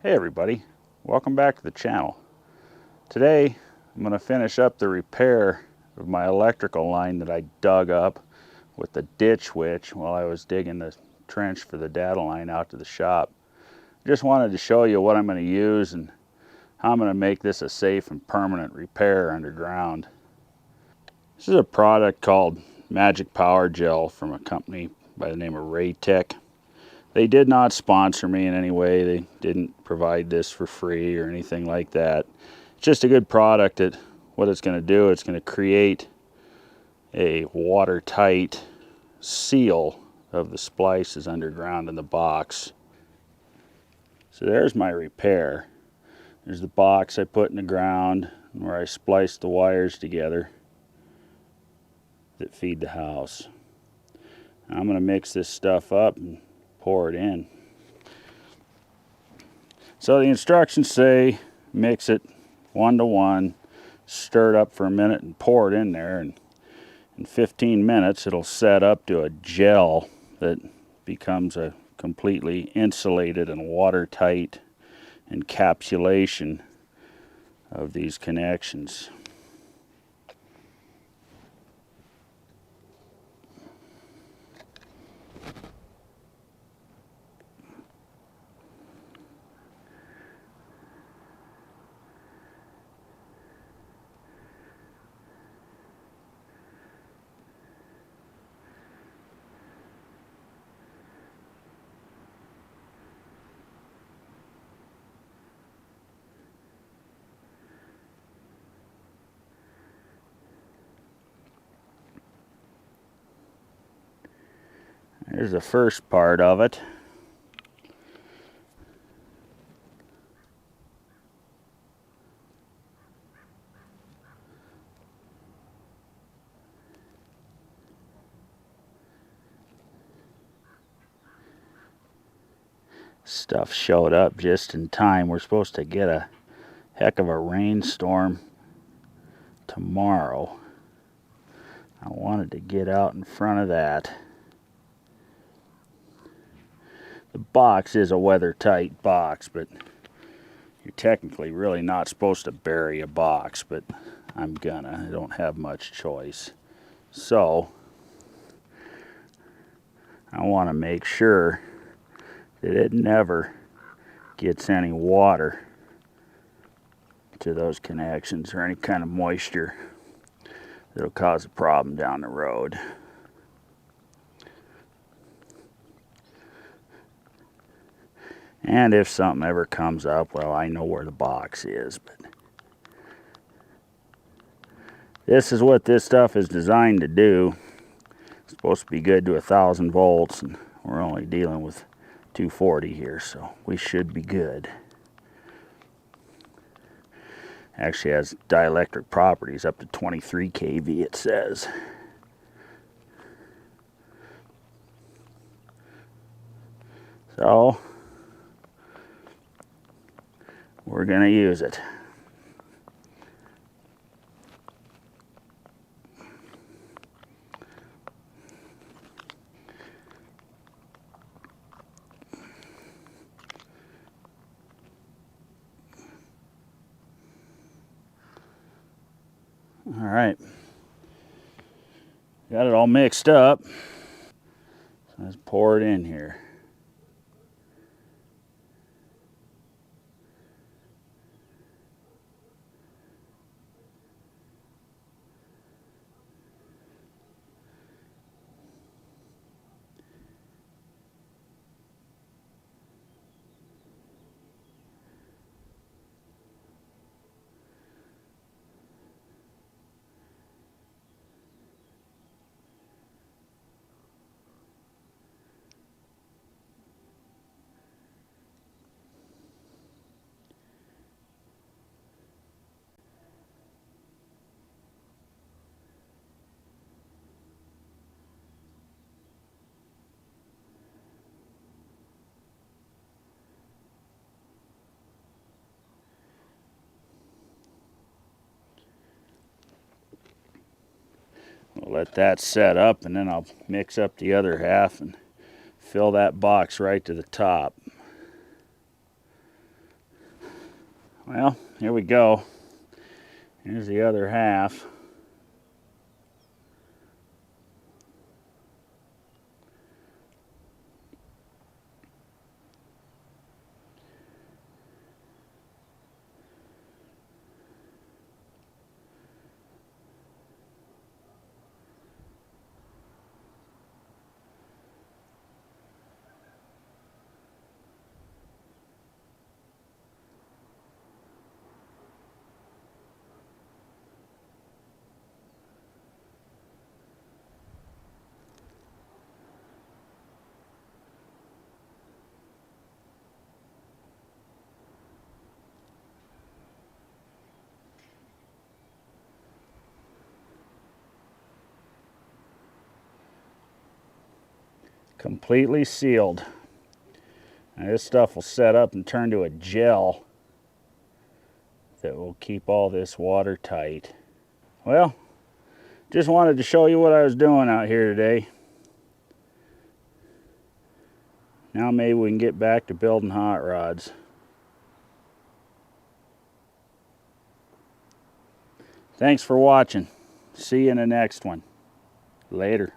Hey everybody, welcome back to the channel. Today I'm going to finish up the repair of my electrical line that I dug up with the ditch witch while I was digging the trench for the data line out to the shop. Just wanted to show you what I'm going to use and how I'm going to make this a safe and permanent repair underground. This is a product called Magic Power Gel from a company by the name of Raytech. They did not sponsor me in any way. They didn't provide this for free or anything like that. It's just a good product that what it's going to do, it's going to create a watertight seal of the splices underground in the box. So there's my repair. There's the box I put in the ground where I spliced the wires together that feed the house. I'm going to mix this stuff up and pour it in. So the instructions say mix it 1 to 1, stir it up for a minute and pour it in there, and in 15 minutes it'll set up to a gel that becomes a completely insulated and watertight encapsulation of these connections. There's the first part of it. Stuff showed up just in time. We're supposed to get a heck of a rainstorm tomorrow. I wanted to get out in front of that. The box is a weather-tight box, but you're technically really not supposed to bury a box, but I'm gonna. I don't have much choice. So I want to make sure that it never gets any water to those connections or any kind of moisture that'll cause a problem down the road. And if something ever comes up, well, I know where the box is. But this is what this stuff is designed to do. It's supposed to be good to 1,000 volts, and we're only dealing with 240 here, so we should be good. Actually has dielectric properties up to 23 kV, it says. So we're going to use it. All right, got it all mixed up. So let's pour it in here. We'll let that set up, and then I'll mix up the other half and fill that box right to the top. Well, here we go. Here's the other half. Completely sealed. Now this stuff will set up and turn to a gel that will keep all this watertight. Well, just wanted to show you what I was doing out here today. Now maybe we can get back to building hot rods. Thanks for watching. See you in the next one. Later.